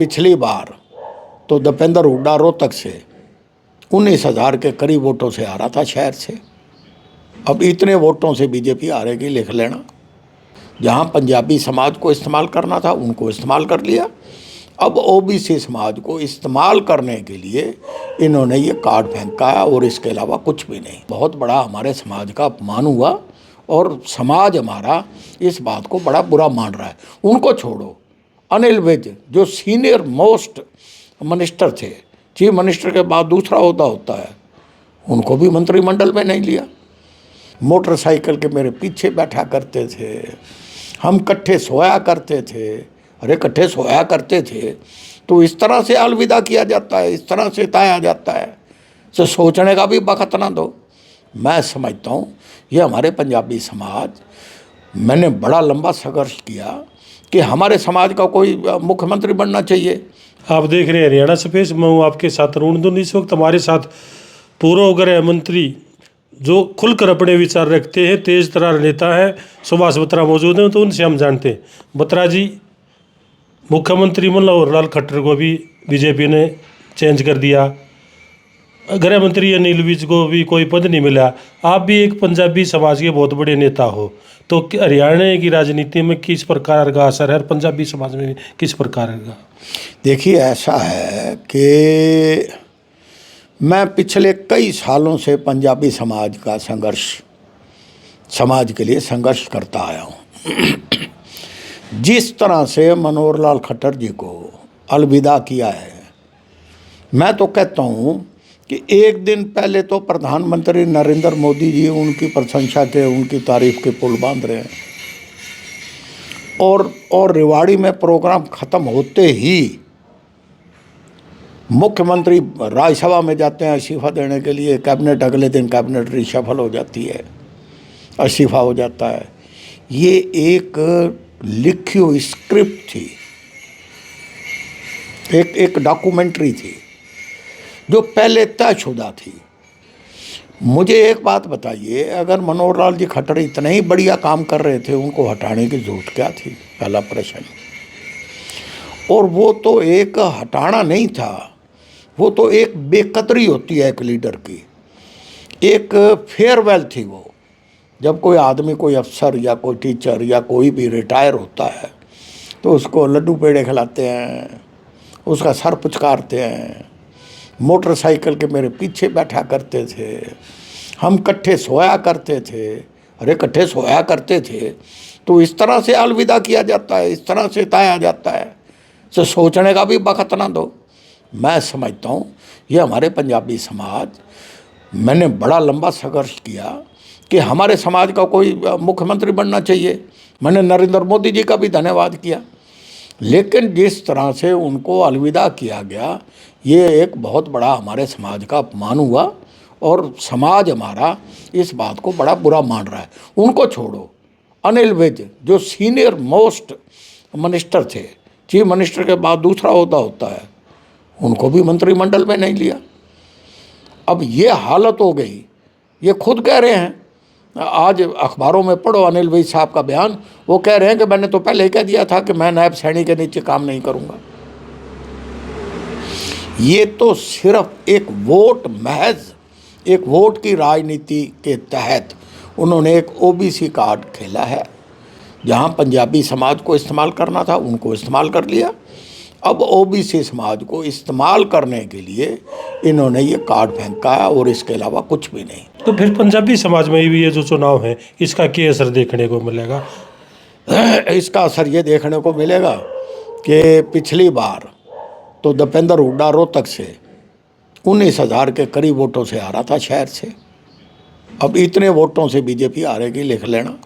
पिछली बार तो दीपेंद्र हुड्डा रोहतक से 19,000 के करीब वोटों से आ रहा था शहर से। अब इतने वोटों से बीजेपी हारेगी, लिख लेना। जहां पंजाबी समाज को इस्तेमाल करना था उनको इस्तेमाल कर लिया। अब ओबीसी समाज को इस्तेमाल करने के लिए इन्होंने ये कार्ड फेंका है और इसके अलावा कुछ भी नहीं। बहुत बड़ा हमारे समाज का अपमान हुआ और समाज हमारा इस बात को बड़ा बुरा मान रहा है। उनको छोड़ो, अनिल विज जो सीनियर मोस्ट मिनिस्टर थे, चीफ मिनिस्टर के बाद दूसरा ओहदा होता है, उनको भी मंत्रिमंडल में नहीं लिया। मोटरसाइकिल के मेरे पीछे बैठा करते थे, हम इकट्ठे सोया करते थे। अरे इकट्ठे सोया करते थे तो इस तरह से अलविदा किया जाता है, इस तरह से ताया जाता है, तो सोचने का भी वक्त ना दो। मैं समझता हूँ ये हमारे पंजाबी समाज, मैंने बड़ा लंबा संघर्ष किया कि हमारे समाज का कोई मुख्यमंत्री बनना चाहिए। आप देख रहे हैं हरियाणा स्पेस, मैं हूँ आपके साथ अरुण दुन। इस वक्त हमारे साथ पूर्व गृह मंत्री जो खुलकर अपने विचार रखते हैं, तेज तर्रार नेता है, सुभाष बत्रा मौजूद हैं, तो उनसे हम जानते हैं। बत्रा जी, मुख्यमंत्री मनोहर लाल खट्टर को भी बीजेपी ने चेंज कर दिया, गृह मंत्री अनिल विज को भी कोई पद नहीं मिला। आप भी एक पंजाबी समाज के बहुत बड़े नेता हो, तो हरियाणा की राजनीति में किस प्रकार का असर है और पंजाबी समाज में किस प्रकार का? देखिए, ऐसा है कि मैं पिछले कई सालों से पंजाबी समाज का समाज के लिए संघर्ष करता आया हूँ। जिस तरह से मनोहर लाल खट्टर जी को अलविदा किया है, मैं तो कहता हूँ कि एक दिन पहले तो प्रधानमंत्री नरेंद्र मोदी जी उनकी प्रशंसा के, उनकी तारीफ के पुल बांध रहे हैं, और रेवाड़ी में प्रोग्राम ख़त्म होते ही मुख्यमंत्री राज्यसभा में जाते हैं इस्तीफा देने के लिए। कैबिनेट अगले दिन कैबिनेट रिशफल हो जाती है, इस्तीफा हो जाता है। ये एक लिखी हुई स्क्रिप्ट थी, एक डॉक्यूमेंट्री थी जो पहले तयशुदा थी। मुझे एक बात बताइए, अगर मनोहर लाल जी खट्टर इतने ही बढ़िया काम कर रहे थे, उनको हटाने की जरूरत क्या थी? पहला प्रश्न। और वो तो एक हटाना नहीं था, वो तो एक बेकदरी होती है एक लीडर की, एक फेयरवेल थी वो। जब कोई आदमी, कोई अफसर या कोई टीचर या कोई भी रिटायर होता है तो उसको लड्डू पेड़े खिलाते हैं, उसका सर पुचकारते हैं। मोटरसाइकिल के मेरे पीछे बैठा करते थे, हम इकट्ठे सोया करते थे। अरे इकट्ठे सोया करते थे तो इस तरह से अलविदा किया जाता है, इस तरह से ताया जाता है, तो सोचने का भी वक्त ना दो। मैं समझता हूँ ये हमारे पंजाबी समाज, मैंने बड़ा लंबा संघर्ष किया कि हमारे समाज का कोई मुख्यमंत्री बनना चाहिए। मैंने नरेंद्र मोदी जी का भी धन्यवाद किया, लेकिन जिस तरह से उनको अलविदा किया गया, ये एक बहुत बड़ा हमारे समाज का अपमान हुआ और समाज हमारा इस बात को बड़ा बुरा मान रहा है। उनको छोड़ो, अनिल विज जो सीनियर मोस्ट मिनिस्टर थे, चीफ मिनिस्टर के बाद दूसरा ओहदा होता है, उनको भी मंत्रिमंडल में नहीं लिया। अब ये हालत हो गई, ये खुद कह रहे हैं। आज अखबारों में पढ़ो अनिल विज साहब का बयान, वो कह रहे हैं कि मैंने तो पहले ही कह दिया था कि मैं नायब सैनी के नीचे काम नहीं करूंगा। ये तो सिर्फ एक वोट, महज एक वोट की राजनीति के तहत उन्होंने एक ओबीसी कार्ड खेला है। जहां पंजाबी समाज को इस्तेमाल करना था उनको इस्तेमाल कर लिया। अब ओबीसी समाज को इस्तेमाल करने के लिए इन्होंने ये कार्ड फेंका है और इसके अलावा कुछ भी नहीं। तो फिर पंजाबी समाज में भी ये जो चुनाव है, इसका क्या असर देखने को मिलेगा? इसका असर ये देखने को मिलेगा कि पिछली बार तो दीपेंद्र हुड्डा रोहतक से 19,000 के करीब वोटों से आ रहा था शहर से। अब इतने वोटों से बीजेपी हारेगी, लिख लेना।